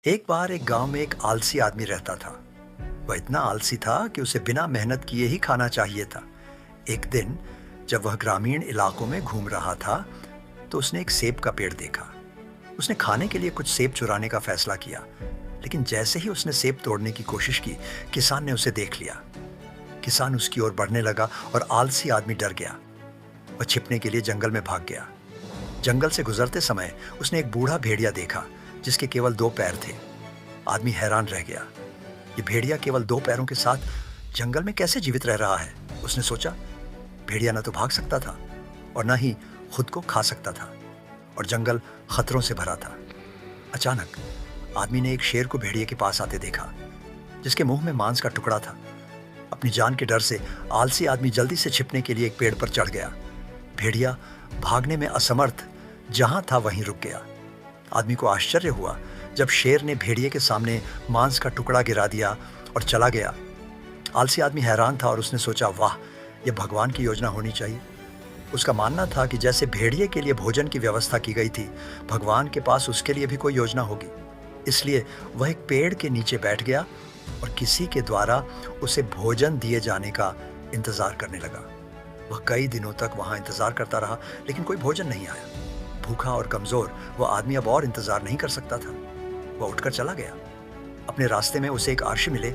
एक बार एक गांव में एक आलसी आदमी रहता था। वह इतना आलसी था कि उसे बिना मेहनत किए ही खाना चाहिए था। एक दिन जब वह ग्रामीण इलाकों में घूम रहा था तो उसने एक सेब का पेड़ देखा। उसने खाने के लिए कुछ सेब चुराने का फैसला किया, लेकिन जैसे ही उसने सेब तोड़ने की कोशिश की, किसान ने उसे देख लिया। किसान उसकी ओर बढ़ने लगा और आलसी आदमी डर गया। वह छिपने के लिए जंगल में भाग गया। जंगल से गुजरते समय उसने एक बूढ़ा भेड़िया देखा जिसके केवल 2 पैर थे। आदमी हैरान रह गया। ये भेड़िया केवल 2 पैरों के साथ जंगल में कैसे जीवित रह रहा है? उसने सोचा। भेड़िया न तो भाग सकता था और न ही खुद को खा सकता था, और जंगल खतरों से भरा था। अचानक आदमी ने एक शेर को भेड़िए के पास आते देखा, जिसके मुंह में मांस का टुकड़ा था। अपनी जान के डर से आलसी आदमी जल्दी से छिपने के लिए एक पेड़ पर चढ़ गया। भेड़िया भागने में असमर्थ जहां था वहीं रुक गया। आदमी को आश्चर्य हुआ जब शेर ने भेड़िए के सामने मांस का टुकड़ा गिरा दिया और चला गया। आलसी आदमी हैरान था और उसने सोचा, वाह, यह भगवान की योजना होनी चाहिए। उसका मानना था कि जैसे भेड़िए के लिए भोजन की व्यवस्था की गई थी, भगवान के पास उसके लिए भी कोई योजना होगी। इसलिए वह एक पेड़ के नीचे बैठ गया और किसी के द्वारा उसे भोजन दिए जाने का इंतजार करने लगा। वह कई दिनों तक वहां इंतजार करता रहा, लेकिन कोई भोजन नहीं आया। भूखा और कमजोर वह आदमी अब और इंतजार नहीं कर सकता था। वह उठकर चला गया। अपने रास्ते में उसे एक अर्शी मिले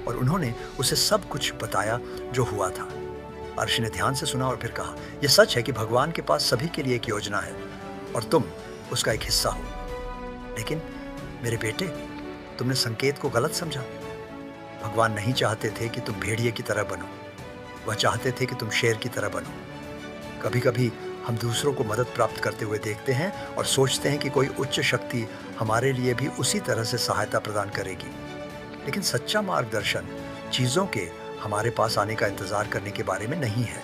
और उन्होंने उसे सब कुछ बताया जो हुआ था। अर्शी ने ध्यान से सुना और फिर कहा, यह सच है कि भगवान के पास सभी के लिए एक योजना है और तुम उसका एक हिस्सा हो। लेकिन मेरे बेटे, तुमने संकेत को गलत समझा। भगवान नहीं चाहते थे कि तुम भेड़िए की तरह बनो। वह चाहते थे कि तुम शेर की तरह बनो। कभी कभी हम दूसरों को मदद प्राप्त करते हुए देखते हैं और सोचते हैं कि कोई उच्च शक्ति हमारे लिए भी उसी तरह से सहायता प्रदान करेगी। लेकिन सच्चा मार्गदर्शन चीज़ों के हमारे पास आने का इंतजार करने के बारे में नहीं है।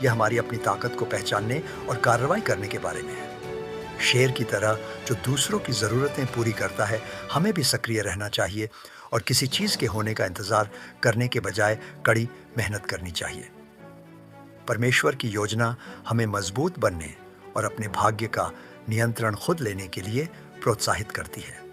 यह हमारी अपनी ताकत को पहचानने और कार्रवाई करने के बारे में है। शेर की तरह जो दूसरों की ज़रूरतें पूरी करता है, हमें भी सक्रिय रहना चाहिए और किसी चीज़ के होने का इंतजार करने के बजाय कड़ी मेहनत करनी चाहिए। परमेश्वर की योजना हमें मजबूत बनने और अपने भाग्य का नियंत्रण खुद लेने के लिए प्रोत्साहित करती है।